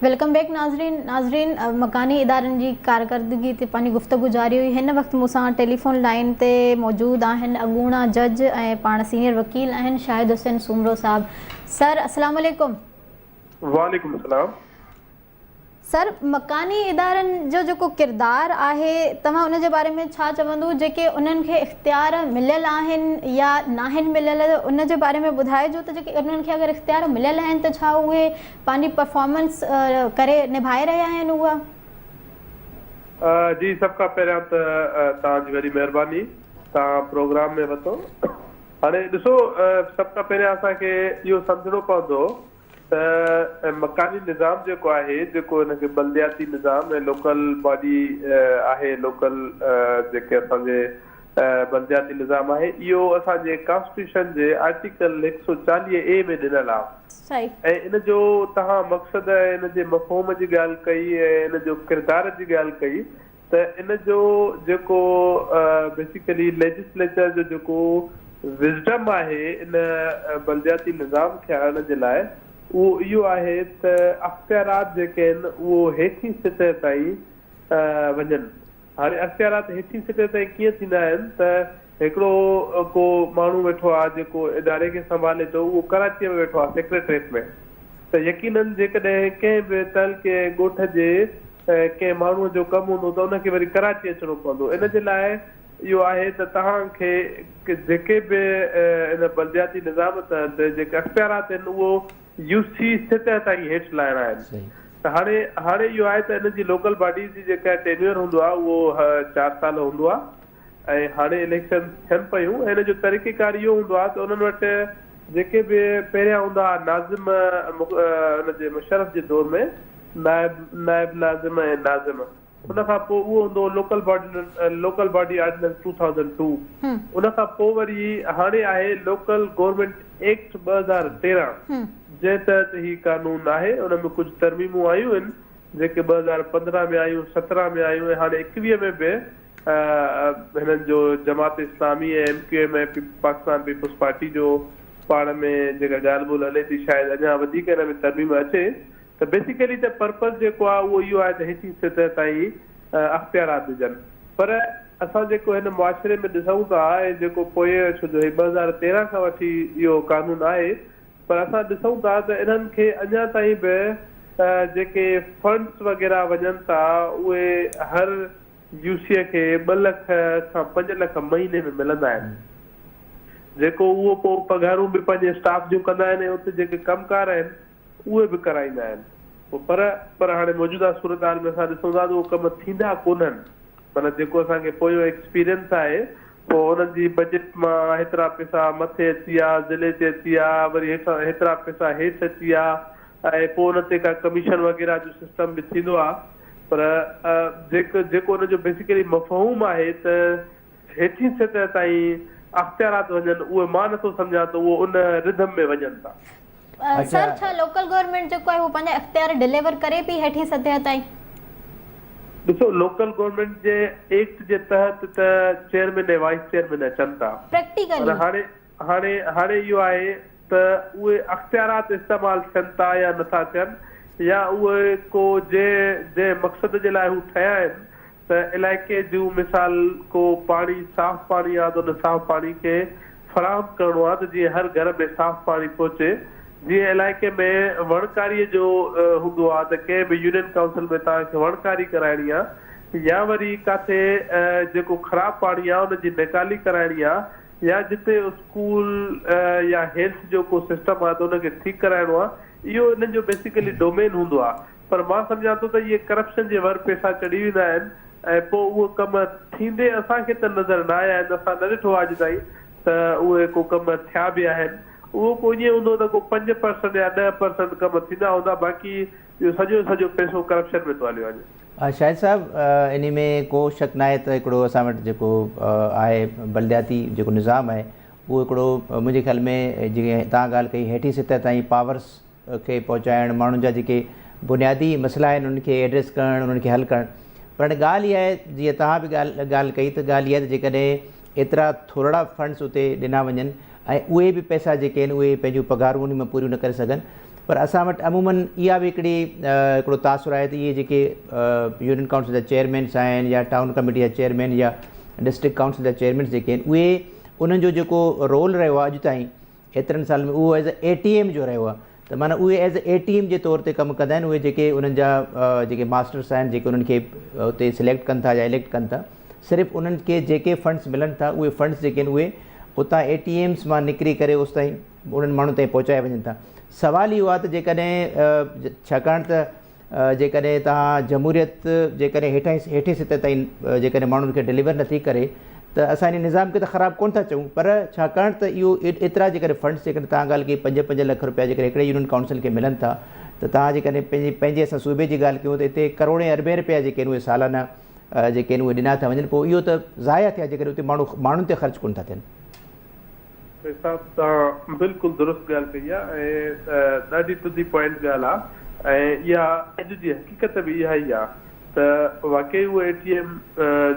Welcome back नाज़रीन मकानी इदारनि जी कारकर्दगी ते पंहिंजी गुफ़्तगू जारी हुई। हिन वक़्तु मूंसां टेलीफोन लाइन ते मौजूदु आहिनि अॻूणा जज ऐं पाण सीनियर वकील आहिनि शाहिद हुसैन सुमरो साहब। सर अस्सलाम वालेकुम। वालेकुम सलाम। सर मकानी इदारनि जो जेको किरदारु आहे तव्हां उन जे बारे में छा चवंदो, जेके उन्हनि खे इख़्तियार मिलियल आहिनि या नाहिनि मिलियल, उन जे बारे में ॿुधाइजो त जेके उन्हनि खे अगरि इख़्तियार मिलियल आहिनि त छा उहे पंहिंजी परफॉर्मेंस करे निभाए रहिया आहिनि उहा? जी सभ खां पहिरियां त तव्हांजी वॾी महिरबानी, तव्हां प्रोग्राम में वरितो। हाणे ॾिसो, सभ खां पहिरियां असांखे इहो सम्झणो पवंदो त मकानी निज़ाम जेको आहे, जेको हिनखे बल्दियाती निज़ाम ऐं लोकल बॉडी आहे, लोकल जेके असांजे बल्दियाती निज़ाम आहे, इहो असांजे कॉन्स्टिट्यूशन जे आर्टिकल 140A में ॾिनल आहे। ऐं इन जो तव्हां मक़सदु इन जे मफ़हूम जी ॻाल्हि कई ऐं इन जो किरदार जी ॻाल्हि कई त इन जो जेको बेसिकली लेजिस्लेचर जो जेको विज़डम आहे इन बल्दियाती निज़ाम खे आणण जे लाइ, उहो इहो आहे त अख़्तियारात जेके आहिनि उहो हेठीं सतह ताईं वञनि। हाणे अख़्तियारात हेठीं सतह ताईं कीअं थींदा आहिनि त हिकिड़ो को माण्हू वेठो आहे जेको इदारे खे संभाले थो, उहो कराचीअ में वेठो आहे सेक्रेटरेट में, त यकीननि जेकॾहिं कंहिं बि तहलके ॻोठ जे कंहिं माण्हूअ जो कमु हूंदो त उनखे वरी कराची अचिणो पवंदो। इन जे लाइ इहो आहे त तव्हांखे जेके बि इन बल्दियाती निज़ाम तहत जेके अख़्तियारात आहिनि उहो यूसी सतह ताईं हेठि लाहिणा आहिनि। त हाणे इहो आहे त इन जी लोकल बॉडीज़ जी जेका टेन्यूअर हूंदो आहे उहो 4 साल हूंदो आहे। ऐं हाणे इलेक्शन थियनि पियूं, हिन जो तरीक़ेकार इहो हूंदो आहे त उन्हनि वटि जेके बि पहिरियां हूंदा हुआ नाज़िम, हुनजे मुशर्रफ जे दौर में नायब नाज़िम ऐं नाज़िम, उन खां पोइ उहो हूंदो लोकल बॉडी ऑर्डिनेंस 2002। उन खां पोइ वरी हाणे आहे लोकल गवर्नमेंट एक्ट 2013 जे तहत ही कानून आहे। उन में कुझु तरमीमूं आयूं आहिनि जेके 2015 में आयूं, 17 में आयूं ऐं हाणे 21 में बि हिननि जो जमात इस्लामी ऐं MQM ऐं पाकिस्तान पीपुल्स पार्टी जो पाण में जेका ॻाल्हि ॿोल्हि हले थी, शायदि अञा वधीक हिन में तरमीम अचे। त बेसिकली त पर्पज़ जेको आहे उहो इहो आहे त हेठीं सतह ताईं अख़्तियारात हुजनि। पर असां जेको हिन मुआशिरे में ॾिसूं था ऐं जेको पोइ छो जो 2013 खां वठी इहो कानून आहे, पर असां ॾिसूं था त इन्हनि खे अञा ताईं बि जेके फंड्स वग़ैरह वञनि था उहे हर यूसीअ खे 2 लख खां 5 लख महीने में मिलंदा आहिनि, जेको उहो पोइ पघारूं बि पंहिंजे स्टाफ जूं कंदा आहिनि ऐं उते जेके कमकार आहिनि उहे बि कराईंदा आहिनि। पर हाणे मौजूदा सूरत हाल में असां ॾिसूं था त उहे कम थींदा कोन्हनि। माना जेको असांखे पोयों एक्सपीरियंस आहे, पोइ हुननि जी बजट मां हेतिरा पैसा मथे अची विया, ज़िले ते अची विया, वरी हेतिरा पैसा हेठि अची विया ऐं पोइ हुन ते का कमीशन वग़ैरह जो सिस्टम बि थींदो आहे। पर जेको हुनजो बेसिकली मफ़हूम आहे त हेठीं सतह ताईं अख़्तियारात वञनि, उहे मां नथो सम्झां त उहो उन रिदम में वञनि था। सर छा लोकल गवर्नमेंट जेको आहे उहो पंहिंजा इख़्तियार डिलीवर करे पई हेठीं सतह ताईं? ॾिसो, लोकल गवर्नमेंट जे एक्ट जे तहत त चेयरमैन ऐं वाइस चेयरमैन अचनि था प्रैक्टिकली। हाणे इहो आहे त उहे अख़्तियारात इस्तेमालु थियनि था या नथा थियनि, या उहे को जे मक़सद जे लाइ हू ठहिया आहिनि त इलाइक़े जूं मिसाल को पाणी, साफ़ पाणी आहे त उन साफ़ पाणी खे फ़राहम करिणो आहे त जीअं हर घर में साफ़ पाणी पहुचे। जीअं इलाइक़े में वणकारीअ जो हूंदो आहे त कंहिं बि यूनियन काउंसिल में तव्हांखे वणकारी कराइणी आहे, या वरी किथे जेको ख़राबु पाणी आहे उनजी निकाली कराइणी आहे, या जिते स्कूल या हेल्थ जो को सिस्टम आहे त उनखे ठीकु कराइणो आहे। इहो इन्हनि जो बेसिकली डोमेन हूंदो आहे। पर मां सम्झां थो त इहे करप्शन जे वर पैसा चढ़ी वेंदा आहिनि ऐं पोइ उहे कम थींदे असांखे त नज़र न आया आहिनि, असां न ॾिठो आहे अॼु ताईं त उहे को कम थिया बि आहिनि। उहो को ईअं हूंदो त को 5% या 10% कम थींदा हूंदा, बाक़ी इहो सॼो पैसो करप्शन में थो हलियो वञे। शाहिद साहब, इन में को शक न आहे त हिकिड़ो असां वटि जेको आहे बल्दियाती जेको निज़ाम आहे उहो हिकिड़ो मुंहिंजे ख़्याल में जीअं तव्हां ॻाल्हि कई हेठीं सतह ताईं पावर्स खे पहुचाइणु, माण्हुनि जा जेके बुनियादी मसइला आहिनि उन्हनि खे एड्रेस करणु, उन्हनि खे हल करणु। पर ॻाल्हि इहा आहे, जीअं तव्हां बि ॻाल्हि कई त ॻाल्हि इहा आहे त जेकॾहिं एतिरा थोरा फंड्स उते ॾिना वञनि ऐं उहे बि पैसा जेके आहिनि उहे पंहिंजूं पघारूं उन में पूरियूं न करे सघनि, पर असां वटि अमूमन इहा बि हिकिड़ो तासुर आहे त इहे जेके यूनियन काउंसिल जा चेयरमैन्स आहिनि या टाउन कमेटी जा चेयरमैन या डिस्ट्रिक्ट काउंसिल जा चेयरमैन्स जेके आहिनि उहे उन्हनि जो जेको रोल रहियो आहे अॼु ताईं एतिरनि साल में उहो एज़ ए ATM जो रहियो आहे त माना उहे एज़ ATM जे तौर ते कमु कंदा आहिनि उहे जेके उन्हनि जा जेके मास्टर्स आहिनि जेके उन्हनि खे उते सिलेक्ट कनि था या इलेक्ट कनि था सिर्फ़ु उन्हनि खे जेके फंड्स मिलनि था उहे फंड्स जेके आहिनि उहे उतां ATMs मां निकिरी करे उस ताईं उन्हनि माण्हुनि ताईं पहुचाए वञनि था। सवाल इहो आहे त जेकॾहिं छाकाणि त जेकॾहिं तव्हां जमहूरियत जेकॾहिं हेठि सतह ताईं जेकॾहिं माण्हुनि खे डिलीवर नथी करे त असां इन निज़ाम खे त ख़राबु कोन था चऊं पर छाकाणि त इहो एतिरा जेकॾहिं फंड्स जेकॾहिं तव्हां ॻाल्हि कई 5-5 लख रुपया जेकॾहिं हिकिड़े यूनियन काउंसिल खे मिलनि था त तव्हां जेकॾहिं पंहिंजे असां सूबे जी ॻाल्हि कयूं त हिते करोड़े अरबे रुपया जेके आहिनि उहे सालाना जेके आहिनि उहे ॾिना था वञनि पोइ इहो त ज़ाया थिया जेकॾहिं उते माण्हुनि ते ख़र्चु कोन था थियनि। तव्हां बिल्कुलु दुरुस्त ॻाल्हि कई आहे ऐं ॾाढी टू दी पॉइंट ॻाल्हि आहे ऐं इहा अॼु जी हक़ीक़त बि इहा ई आहे त वाक़ई उहे ATM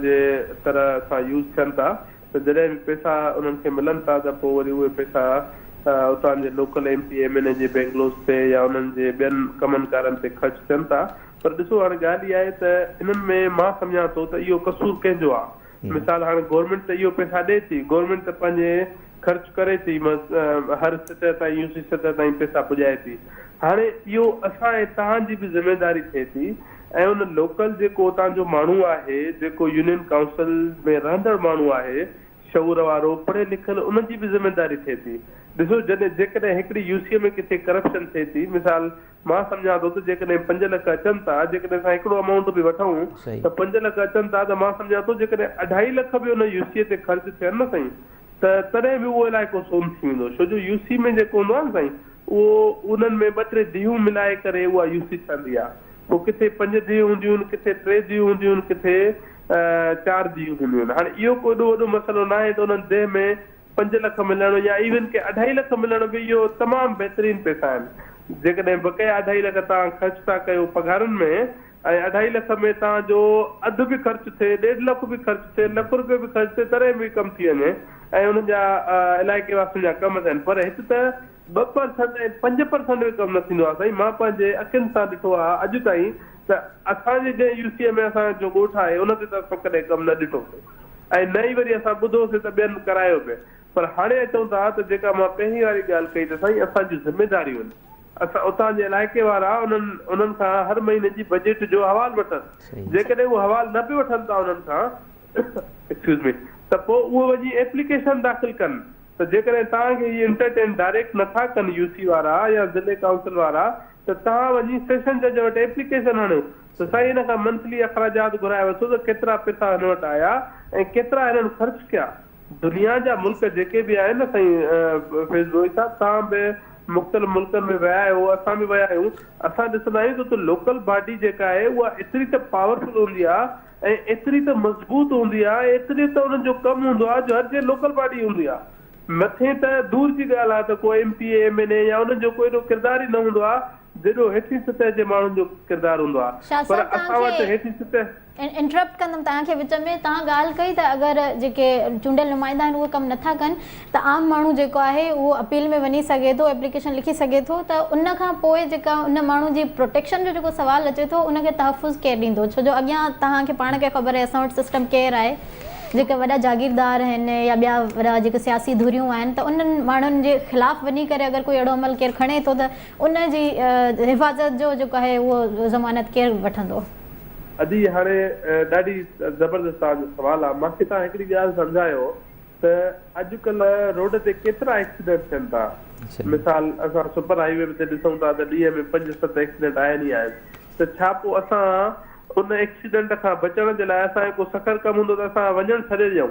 जे तरह सां यूज़ थियनि था त जॾहिं बि पैसा उन्हनि खे मिलनि था त पोइ वरी उहे पैसा उतां जे लोकल MP MLA जे बेंगलोस ते या उन्हनि जे ॿियनि कमनि कारनि ते ख़र्चु थियनि था। पर ॾिसो हाणे ॻाल्हि इहा आहे त इन्हनि में मां सम्झां थो त इहो कसूर कंहिंजो आहे। मिसाल हाणे गवर्नमेंट त इहो पैसा ॾिए थी, गवर्नमेंट त पंहिंजे ख़र्चु करे थी हर सतह ताईं UC सतह ताईं पैसा पुॼाए थी। हाणे इहो असां ऐं तव्हांजी बि ज़िमेदारी थिए थी ऐं उन लोकल जेको उतां जो माण्हू आहे जेको यूनियन काउंसिल में रहंदड़ माण्हू आहे शऊर वारो पढ़ियल लिखियल उनजी बि ज़िमेदारी थिए थी। ॾिसो जेकॾहिं हिकिड़ी UC में किथे करप्शन थिए थी मिसाल मां सम्झां थो त जेकॾहिं 5 लख अचनि था जेकॾहिं असां हिकिड़ो अमाउंट बि वठूं त 5 लख अचनि था त मां सम्झां थो जेकॾहिं 2.5 लख बि उन UC ते ख़र्चु थियनि न साईं त तॾहिं बि उहो इलाइक़ो सोन थी वेंदो छो जो UC में जेको हूंदो आहे न साईं उहो उन्हनि में 2-3 धीअूं मिलाए करे उहा UC ठहंदी आहे। पोइ किथे 5 धीअूं हूंदियूं आहिनि किथे 3 धीअूं हूंदियूं आहिनि किथे 4 धीअूं हूंदियूं आहिनि। हाणे इहो को एॾो वॾो मसइलो न आहे त उन्हनि देह में 5 लख मिलणु या इवन के 2.5 लख मिलण बि इहो तमामु बहितरीनु पैसा आहिनि। जेकॾहिं बक़ाया 2.5 लख तव्हां ख़र्चु था कयो पघारनि में ऐं 2.5 लख में तव्हांजो अधु बि ख़र्चु थिए 1.5 लख बि ख़र्चु थिए 1 लख रुपयो बि ख़र्चु थिए तॾहिं बि कमु थी वञे ऐं उन्हनि जा इलाइक़े वासियुनि जा कम थियनि। पर हिते त 2% ऐं 5% बि कमु न थींदो आहे साईं। मां पंहिंजे अखियुनि सां ॾिठो आहे अॼु ताईं त असांजे जंहिं UC में असांजो ॻोठ आहे उन ते त असां कॾहिं कमु न ॾिठोसीं ऐं न ई वरी असां ॿुधोसीं त ॿियनि करायो पिए। पर हाणे अचूं था त जेका मां पहिरीं वारी ॻाल्हि कई त साईं असांजी ज़िमेदारियूं आहिनि। असां उतां जे इलाइक़े वारा उन्हनि खां हर महीने जी बजट जो हवालु वठनि। जेकॾहिं उहो हवालु न बि वठनि था उन्हनि खां एक्सक्यूज़ मी त पोइ उहो वञी एप्लीकेशन दाख़िल कनि त जेकॾहिं तव्हांखे इहे एंटरटेन डायरेक्ट नथा कनि UC वारा या ज़िले काउंसिल वारा त तव्हां वञी सेशन जज वटि एप्लीकेशन हणियो त साईं हिन खां मंथली अख़राजात घुराए वठो त केतिरा पैसा हिन वटि आया ऐं केतिरा हिननि ख़र्चु कया। दुनिया जा मुल्क जेके बि आहिनि न साईं फेसबुक सां तव्हां बि मुख़्तलिफ़ मुल्कनि में विया आहियो असां बि विया आहियूं। असां ॾिसंदा आहियूं त लोकल बॉडी जेका आहे उहा एतिरी त पावरफुल हूंदी आहे ऐं एतिरी त मज़बूत हूंदी आहे एतिरी त उन्हनि जो कमु हूंदो आहे जो हर जे लोकल बॉडी हूंदी आहे। मथे त दूर जी ॻाल्हि आहे त को MP MLA या उन्हनि जो कोई एॾो किरदारु ई न हूंदो आहे जेॾो हेठि सतह जे माण्हुनि जो किरदारु हूंदो आहे। पर असां वटि हेठि सतह इंटरप्ट कंदमि तव्हांखे विच में। तव्हां ॻाल्हि कई त अगरि जेके चूंडियल नुमाइंदा आहिनि उहे कमु नथा कनि त आम माण्हू जेको आहे उहो अपील में वञी सघे थो एप्लीकेशन लिखी सघे थो त उन खां पोइ जेका उन माण्हू जी प्रोटेक्शन जो जेको सुवालु अचे थो उनखे तहफ़ुज़ केरु ॾींदो छो जो अॻियां तव्हांखे पाण खे ख़बर आहे असां वटि सिस्टम केरु आहे जेके वॾा जागीरदार आहिनि या ॿिया वॾा जेके सियासी धुरियूं आहिनि त उन्हनि माण्हुनि जे ख़िलाफ़ु वञी करे अगरि कोई अहिड़ो अमल केरु खणे थो त उन जी हिफ़ाज़त जो जेको आहे उहो ज़मानत केरु वठंदो। अॼु हाणे ॾाढी ज़बरदस्त तव्हांजो सुवालु आहे। मूंखे तव्हां हिकिड़ी ॻाल्हि सम्झायो त अॼुकल्ह रोड ते केतिरा एक्सीडेंट थियनि था। मिसाल असां सुपर हाईवे ते ॾिसूं था त ॾींहं में 5-7 एक्सीडेंट आहिनि ई आहिनि त छा पोइ असां उन एक्सीडेंट खां बचण जे लाइ असांजो को सख़र कमु हूंदो त असां वञणु छॾे ॾियूं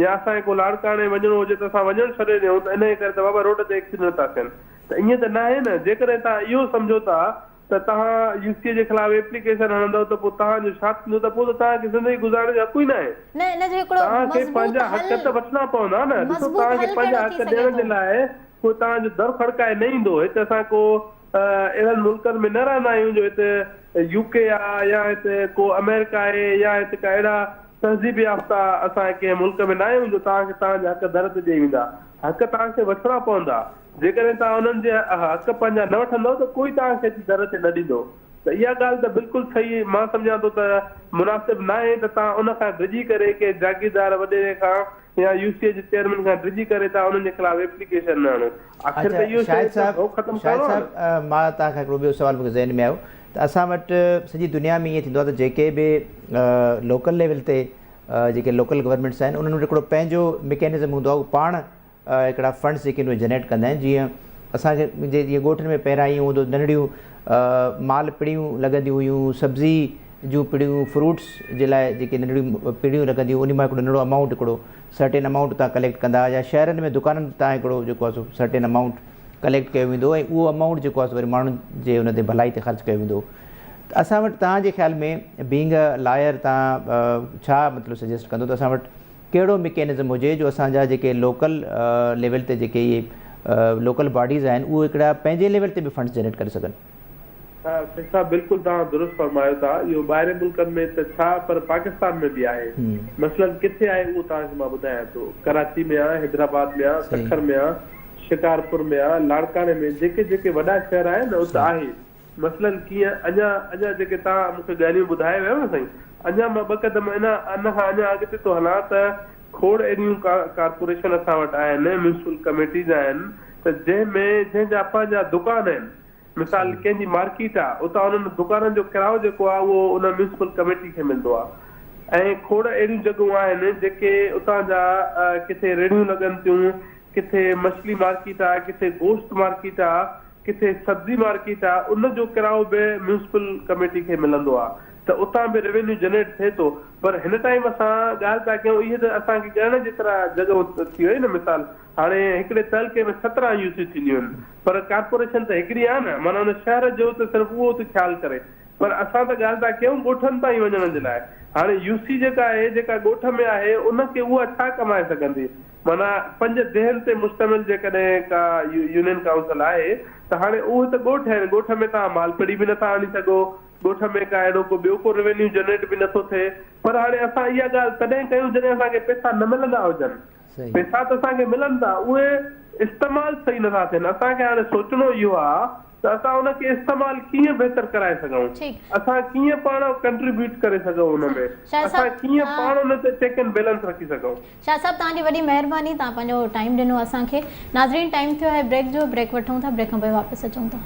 या असांखे को लाड़काणे वञिणो हुजे त असां वञणु छॾे ॾियूं त इन जे करे त बाबा रोड ते एक्सीडेंट था थियनि त ईअं त न आहे न। जेकॾहिं तव्हां इहो सम्झो था त तव्हां UC जे ख़िलाफ़ एप्लीकेशन हणंदव त पोइ तव्हांजो छा थींदो त पोइ त तव्हांखे ज़िंदगी गुज़ारण जो हक़ ई न आहे। तव्हांखे पंहिंजा हक़ त वठणा पवंदा न। ॾिसो तव्हांखे पंहिंजा हक़ ॾियण जे लाइ कोई तव्हांजो दर खड़काए न ईंदो। हिते असां को अहिड़नि मुल्कनि में न रहंदा आहियूं जो हिते UK आहे या हिते को अमेरिका आहे या हिते का अहिड़ा तहज़ीब याफ़्ता असां कंहिं मुल्क में न आहियूं जो तव्हांखे तव्हांजा हक़ दर ते ॾेई वेंदा। हक़ तव्हांखे वठिणा पवंदा। जेकॾहिं तव्हां उन्हनि जे हक़ पंहिंजा न वठंदव त कोई तव्हांखे दर ते न ॾींदो। त इहा ॻाल्हि त बिल्कुलु सही मां सम्झां थो त मुनासिबु न आहे त तव्हां उन खां डिॼी करे के जागीरदार वॾेरे खां या यूसीए जे चेयरमैन खां डिॼी करे तव्हां उन्हनि जे ख़िलाफ़ एप्लीकेशन न आणो। आख़िर त इहो शाहिद ख़तमु साहब मां तव्हांखां हिकिड़ो ॿियो सुवाल मूंखे ज़हन में आयो त असां वटि सॼी दुनिया में ईअं थींदो आहे त जेके बि लोकल लेवल ते जेके लोकल गवर्नमेंट्स आहिनि उन्हनि वटि हिकिड़ो पंहिंजो मैकेनिज़म हूंदो आहे, उहो पाण हिकिड़ा फंड्स जेके उहे जनरेट कंदा आहिनि। जीअं असांखे जीअं ॻोठनि में पहिरां ईअं हूंदो नंढड़ियूं माल पिड़ियूं लॻंदियूं हुयूं, सब्ज़ी जूं पिड़ियूं, फ्रूट्स जे लाइ जेके नंढड़ियूं पिड़ियूं लॻंदियूं, उन मां हिकिड़ो नंढड़ो अमाउंट हिकिड़ो सर्टेन अमाउंट तव्हां कलेक्ट कंदा, या शहरनि में दुकाननि तव्हां हिकिड़ो जेको आहे सो सर्टेन अमाउंट कलेक्ट कयो वेंदो ऐं उहो अमाउंट जेको आहे सो वरी माण्हुनि जे हुन ते भलाई ते ख़र्चु कयो वेंदो। त असां वटि तव्हांजे ख़्याल में बीइंग अ लायर तव्हां छा मतिलबु सजेस्ट कंदो त असां वटि कहिड़ो मैकेनिज़म हुजे जो असांजा जेके लोकल लेवल ते जेके इहे लोकल बॉडीज़ आहिनि उहे हिकिड़ा पंहिंजे लेवल ते बि फंड्स जनरेट करे सघनि? हा बिल्कुलु तव्हां दुरुस्त फरमायो था। इहो ॿाहिरि मुल्कनि में त छा पर पाकिस्तान में बि आहे। मसलन किथे आहे उहो तव्हांखे मां ॿुधायां थो। कराची में आहे, हैदराबाद में आहे, सखर में आहे, शिकारपुर में आहे, लाड़काने में, जेके जेके वॾा शहर आहिनि न उते आहे। मसलन कीअं अञा जेके तव्हां मूंखे ॻाल्हियूं ॿुधाए वियो न साईं, अञा मां ॿ क़दम इन खां अञा अॻिते थो हलां त खोड़ अहिड़ियूं कारपोरेशन असां वटि आहिनि, म्यूनिसिपल कमेटीज़ आहिनि त जंहिंजा पंहिंजा दुकान आहिनि। मिसाल कंहिंजी मार्केट आहे, उतां उन्हनि दुकाननि जो किरायो जेको आहे उहो उन म्यूनिसिपल कमेटी खे मिलंदो आहे। ऐं खोड़ अहिड़ियूं जॻहियूं आहिनि जेके उतां जा किथे रेड़ियूं लॻनि थियूं, किथे मछली मार्केट आहे, किथे गोश्त मार्केट आहे, किथे सब्जी मार्केट आहे, उन जो किरायो बि म्यूनिसिपल कमेटी खे मिलंदो आहे। त उतां बि रेवेन्यू जनरेट थिए थो। पर हिन टाइम असां ॻाल्हि था कयूं, इहे त असांखे ॻणण जेतिरा जॻहियूं थी वई न। मिसाल हाणे हिकिड़े तहलके में 17 यूसी थींदियूं आहिनि, पर कारपोरेशन त हिकिड़ी आहे न। माना हुन शहर जो त सिर्फ़ु उहो थो ख़्यालु करे, पर असां त ॻाल्हि था कयूं ॻोठनि ताईं वञण जे लाइ। हाणे यूसी जेका आहे, जेका ॻोठ में आहे, उनखे उहा छा कमाए सघंदी? माना 5 देहनि ते मुश्तमिल जेकॾहिं का यूनियन काउंसिल आहे त हाणे उहे त ॻोठ आहिनि। ॻोठ में तव्हां मालपड़ी बि नथा आणे सघो, ॻोठ में का अहिड़ो को ॿियो को रेवेन्यू जनरेट बि नथो थिए। पर हाणे असां इहा ॻाल्हि तॾहिं कयूं जॾहिं असांखे पैसा न मिलंदा हुजनि। पैसा त असांखे मिलनि था, उहे इस्तेमालु सही नथा थियनि। असांखे हाणे सोचणो इहो आहे त असां उनखे इस्तेमालु कीअं बहितर कराए सघूं, असां कीअं पाण कंट्रीब्यूट करे सघूं हुनमें, असां कीअं पाण हुन ते चेक एंड बैलेंस रखी सघूं। शाह साहब तव्हांजी वॾी महिरबानी, तव्हां पंहिंजो टाइम ॾिनो असांखे। नाज़रीन टाइम थियो आहे ब्रेक जो, ब्रेक वठूं था, ब्रेक खां पोइ वापसि अचूं था।